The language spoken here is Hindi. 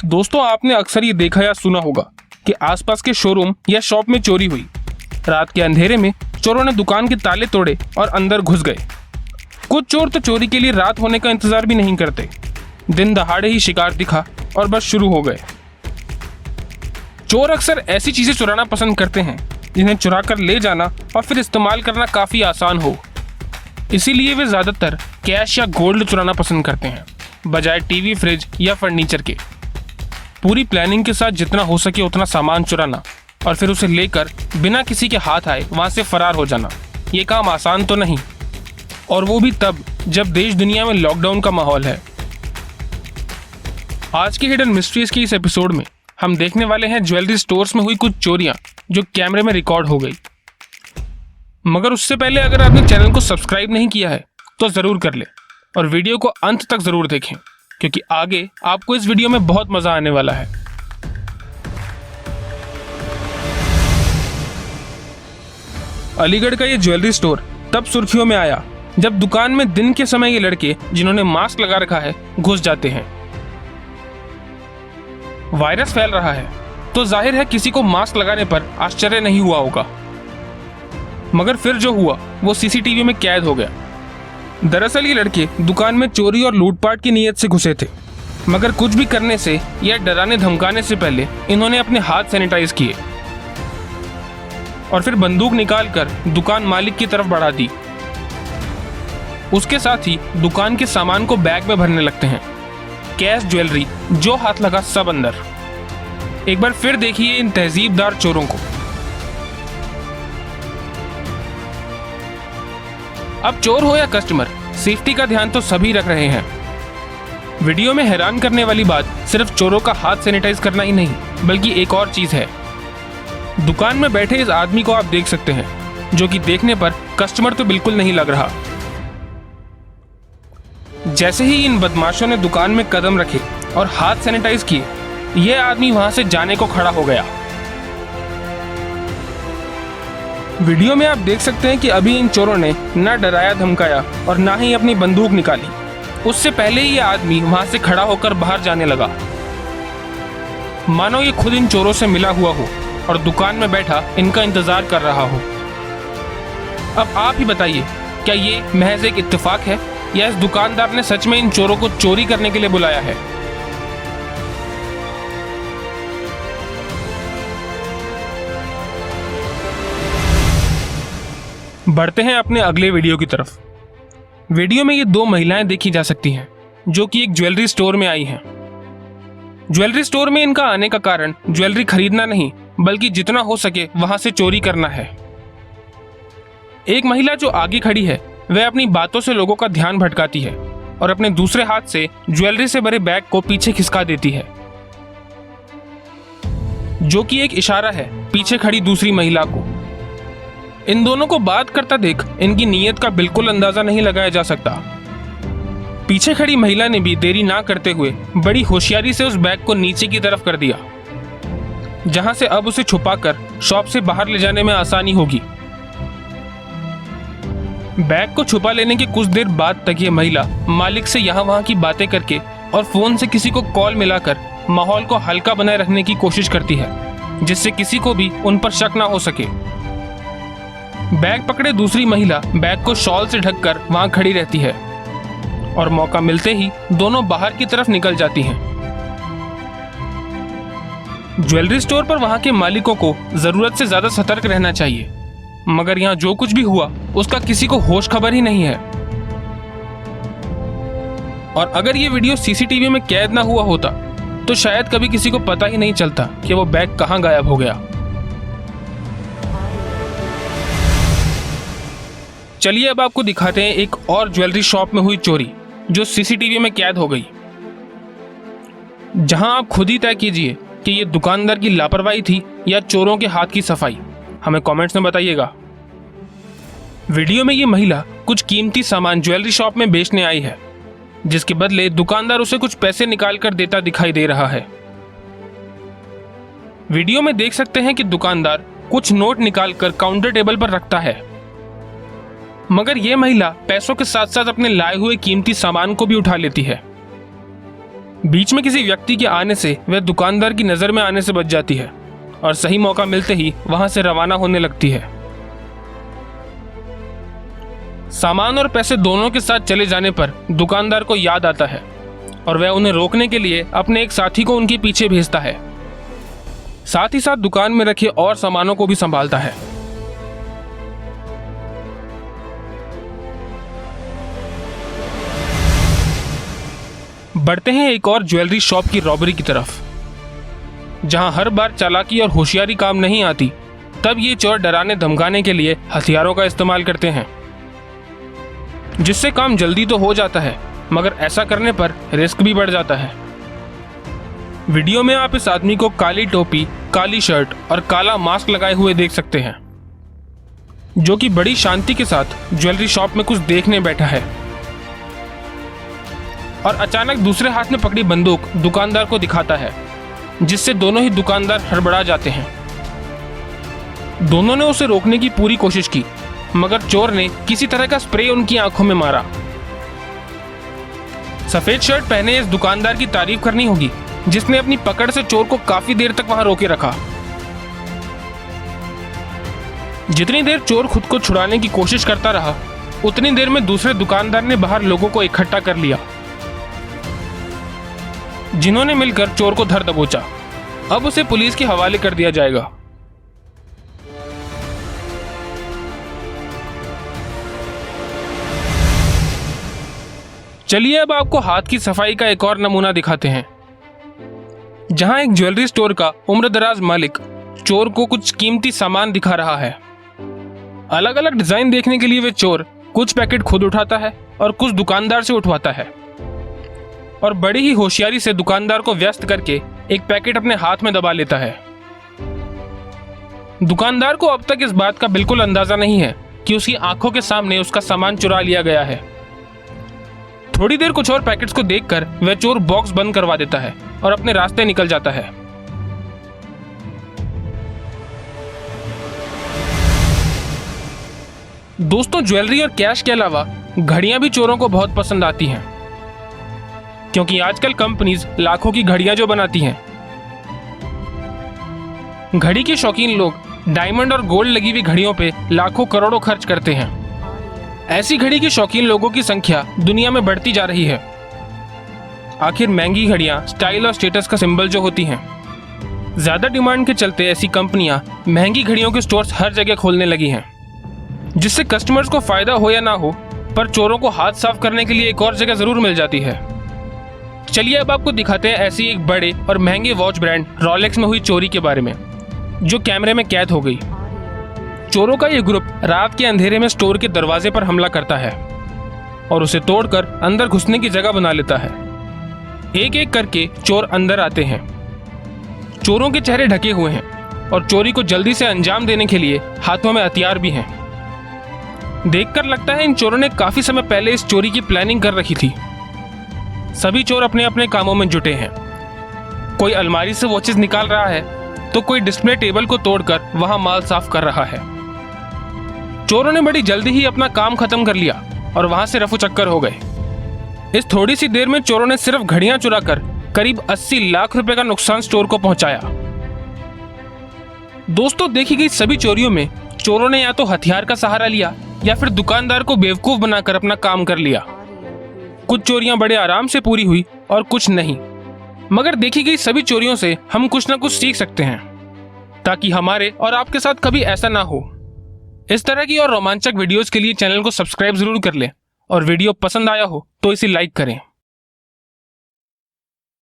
दोस्तों, आपने अक्सर ये देखा या सुना होगा कि आसपास के शोरूम या शॉप में चोरी हुई। रात के अंधेरे में चोरों ने दुकान के ताले तोड़े और अंदर घुस गए। कुछ चोर तो चोरी के लिए रात होने का इंतजार भी नहीं करते, दिन दहाड़े ही शिकार दिखा और बस शुरू हो गए। चोर अक्सर ऐसी चीजें चुराना पसंद करते हैं जिन्हें चुरा कर ले जाना और फिर इस्तेमाल करना काफी आसान हो। इसीलिए वे ज्यादातर कैश या गोल्ड चुराना पसंद करते हैं, बजाय टीवी, फ्रिज या फर्नीचर के। पूरी प्लानिंग के साथ जितना हो सके उतना सामान चुराना और फिर उसे लेकर बिना किसी के हाथ आए वहां से फरार हो जाना, ये काम आसान तो नहीं, और वो भी तब जब देश दुनिया में लॉकडाउन का माहौल है। आज के हिडन मिस्ट्रीज के इस एपिसोड में हम देखने वाले हैं ज्वेलरी स्टोर्स में हुई कुछ चोरियां जो कैमरे में रिकॉर्ड हो गई। मगर उससे पहले अगर आपने चैनल को सब्सक्राइब नहीं किया है तो जरूर कर ले और वीडियो को अंत तक जरूर देखें, क्योंकि आगे आपको इस वीडियो में बहुत मजा आने वाला है। अलीगढ़ का ये ज्वेलरी स्टोर तब सुर्खियों में आया जब दुकान में दिन के समय ये लड़के जिन्होंने मास्क लगा रखा है घुस जाते हैं। वायरस फैल रहा है तो जाहिर है किसी को मास्क लगाने पर आश्चर्य नहीं हुआ होगा, मगर फिर जो हुआ वो सीसीटीवी में कैद हो गया। दरअसल ये लड़के दुकान में चोरी और लूटपाट की नीयत से घुसे थे, मगर कुछ भी करने से या डराने धमकाने से पहले इन्होंने अपने हाथ सैनिटाइज किए और फिर बंदूक निकालकर दुकान मालिक की तरफ बढ़ा दी। उसके साथ ही दुकान के सामान को बैग में भरने लगते हैं, कैश, ज्वेलरी, जो हाथ लगा सब अंदर। एक बार फिर देखिए इन तहजीबदार चोरों को। अब चोर हो या कस्टमर, सेफ्टी का ध्यान तो सभी रख रहे हैं। वीडियो में हैरान करने वाली बात सिर्फ चोरों का हाथ सैनिटाइज करना ही नहीं, बल्कि एक और चीज है। दुकान में बैठे इस आदमी को आप देख सकते हैं, जो कि देखने पर कस्टमर तो बिल्कुल नहीं लग रहा। जैसे ही इन बदमाशों ने दुकान में कदम रखे और हाथ सैनिटाइज किए, यह आदमी वहां से जाने को खड़ा हो गया। वीडियो में आप देख सकते हैं कि अभी इन चोरों ने ना डराया धमकाया और ना ही अपनी बंदूक निकाली। उससे पहले ही यह आदमी वहां से खड़ा होकर बाहर जाने लगा, मानो ये खुद इन चोरों से मिला हुआ हो और दुकान में बैठा इनका इंतजार कर रहा हो। अब आप ही बताइए, क्या ये महज एक इत्तेफाक है या इस दुकानदार ने सच में इन चोरों को चोरी करने के लिए बुलाया है? बढ़ते हैं अपने अगले वीडियो की तरफ। वीडियो में ये दो महिलाएं देखी जा सकती हैं जो कि एक ज्वेलरी स्टोर में आई हैं। ज्वेलरी स्टोर में इनका आने का कारण ज्वेलरी खरीदना नहीं, बल्कि जितना हो सके वहां से चोरी करना है। एक महिला जो आगे खड़ी है वह अपनी बातों से लोगों का ध्यान भटकाती है और अपने दूसरे हाथ से ज्वेलरी से भरे बैग को पीछे खिसका देती है, जो कि एक इशारा है पीछे खड़ी दूसरी महिला को। इन दोनों को बात करता देख इनकी नीयत का बिल्कुल अंदाजा नहीं लगाया जा सकता। पीछे खड़ी महिला ने भी देरी ना करते हुए बड़ी होशियारी से उस बैग को नीचे की तरफ कर दिया, जहां से अब उसे छुपाकर शॉप से बाहर ले जाने में आसानी होगी। बैग को छुपा लेने के कुछ देर बाद तक ये महिला मालिक से यहाँ वहाँ की बातें करके और फोन से किसी को कॉल मिलाकर माहौल को हल्का बनाए रखने की कोशिश करती है, जिससे किसी को भी उन पर शक ना हो सके। बैग पकड़े दूसरी महिला बैग को शॉल से ढककर वहां खड़ी रहती है और मौका मिलते ही दोनों बाहर की तरफ निकल जाती हैं। ज्वेलरी स्टोर पर वहां के मालिकों को जरूरत से ज्यादा सतर्क रहना चाहिए, मगर यहाँ जो कुछ भी हुआ उसका किसी को होश खबर ही नहीं है। और अगर ये वीडियो सीसीटीवी में कैद ना हुआ होता तो शायद कभी किसी को पता ही नहीं चलता कि वो बैग कहाँ गायब हो गया। चलिए अब आपको दिखाते हैं एक और ज्वेलरी शॉप में हुई चोरी जो सीसीटीवी में कैद हो गई, जहां आप खुद ही तय कीजिए कि ये दुकानदार की लापरवाही थी या चोरों के हाथ की सफाई। हमें कमेंट्स में बताइएगा। वीडियो में ये महिला कुछ कीमती सामान ज्वेलरी शॉप में बेचने आई है, जिसके बदले दुकानदार उसे कुछ पैसे निकाल कर देता दिखाई दे रहा है। वीडियो में देख सकते हैं कि दुकानदार कुछ नोट निकाल कर काउंटर टेबल पर रखता है, मगर यह महिला पैसों के साथ साथ अपने लाए हुए कीमती सामान को भी उठा लेती है। बीच में किसी व्यक्ति के आने से वह दुकानदार की नज़र में आने से बच जाती है और सही मौका मिलते ही वहां से रवाना होने लगती है। सामान और पैसे दोनों के साथ चले जाने पर दुकानदार को याद आता है और वह उन्हें रोकने के लिए अपने एक साथी को उनके पीछे भेजता है। साथ ही साथ दुकान में रखे और सामानों को भी संभालता है। बढ़ते हैं एक और ज्वेलरी शॉप की रॉबरी की तरफ, जहां हर बार चालाकी और होशियारी काम नहीं आती, तब ये चोर डराने धमकाने के लिए हथियारों का इस्तेमाल करते हैं, जिससे काम जल्दी तो हो जाता है मगर ऐसा करने पर रिस्क भी बढ़ जाता है। वीडियो में आप इस आदमी को काली टोपी, काली शर्ट और काला मास्क लगाए हुए देख सकते हैं, जो कि बड़ी शांति के साथ ज्वेलरी शॉप में कुछ देखने बैठा है और अचानक दूसरे हाथ में पकड़ी बंदूक दुकानदार को दिखाता है, जिससे दोनों ही दुकानदार हड़बड़ा जाते हैं। दोनों ने उसे रोकने की पूरी कोशिश की मगर चोर ने किसी तरह का स्प्रे उनकी आंखों में मारा। सफेद शर्ट पहने इस दुकानदार की तारीफ करनी होगी, जिसने अपनी पकड़ से चोर को काफी देर तक वहां रोके रखा। जितनी देर चोर खुद को छुड़ाने की कोशिश करता रहा, उतनी देर में दूसरे दुकानदार ने बाहर लोगों को इकट्ठा कर लिया, जिन्होंने मिलकर चोर को धर दबोचा। अब उसे पुलिस के हवाले कर दिया जाएगा। चलिए अब आपको हाथ की सफाई का एक और नमूना दिखाते हैं, जहां एक ज्वेलरी स्टोर का उम्रदराज मालिक चोर को कुछ कीमती सामान दिखा रहा है। अलग अलग डिजाइन देखने के लिए वे चोर कुछ पैकेट खुद उठाता है और कुछ दुकानदार से उठवाता है और बड़ी ही होशियारी से दुकानदार को व्यस्त करके एक पैकेट अपने हाथ में दबा लेता है। दुकानदार को अब तक इस बात का बिल्कुल अंदाजा नहीं है कि उसकी आंखों के सामने उसका सामान चुरा लिया गया है। थोड़ी देर कुछ और पैकेट्स को देखकर वह चोर बॉक्स बंद करवा देता है और अपने रास्ते निकल जाता है। दोस्तों, ज्वेलरी और कैश के अलावा घड़ियां भी चोरों को बहुत पसंद आती हैं, क्योंकि आजकल कंपनीज लाखों की घड़ियां जो बनाती हैं। घड़ी के शौकीन लोग डायमंड और गोल्ड लगी हुई घड़ियों पे लाखों करोड़ों खर्च करते हैं। ऐसी घड़ी के शौकीन लोगों की संख्या दुनिया में बढ़ती जा रही है। आखिर महंगी घड़ियां स्टाइल और स्टेटस का सिंबल जो होती हैं, ज्यादा डिमांड के चलते ऐसी कंपनियां महंगी घड़ियों के स्टोर्स हर जगह खोलने लगी हैं, जिससे कस्टमर्स को फायदा हो या ना हो, पर चोरों को हाथ साफ करने के लिए एक और जगह जरूर मिल जाती है। चलिए अब आपको दिखाते हैं ऐसी एक बड़े और महंगे वॉच ब्रांड रोलेक्स में हुई चोरी के बारे में, जो कैमरे में कैद हो गई। चोरों का यह ग्रुप रात के अंधेरे में स्टोर के दरवाजे पर हमला करता है और उसे तोड़कर अंदर घुसने की जगह बना लेता है। एक एक करके चोर अंदर आते हैं। चोरों के चेहरे ढके हुए हैं और चोरी को जल्दी से अंजाम देने के लिए हाथों में हथियार भी हैं। देखकर लगता है इन चोरों ने काफी समय पहले इस चोरी की प्लानिंग कर रखी थी। सभी चोर अपने अपने कामों में जुटे हैं। कोई अलमारी से वॉचेस निकाल रहा है तो कोई डिस्प्ले टेबल को तोड़कर वहां माल साफ कर रहा है। चोरों ने बड़ी जल्दी ही अपना काम खत्म कर लिया और वहां से रफू चक्कर हो गए। इस थोड़ी सी देर में चोरों ने सिर्फ घड़ियां चुराकर करीब 80 लाख रुपए का नुकसान स्टोर को पहुंचाया। दोस्तों, देखी गई सभी चोरियों में चोरों ने या तो हथियार का सहारा लिया या फिर दुकानदार को बेवकूफ बनाकर अपना काम कर लिया। कुछ चोरियां बड़े आराम से पूरी हुई और कुछ नहीं, मगर देखी गई सभी चोरियों से हम कुछ ना कुछ सीख सकते हैं, ताकि हमारे और आपके साथ कभी ऐसा ना हो। इस तरह की और रोमांचक वीडियोस के लिए चैनल को सब्सक्राइब जरूर कर लें और वीडियो पसंद आया हो तो इसे लाइक करें।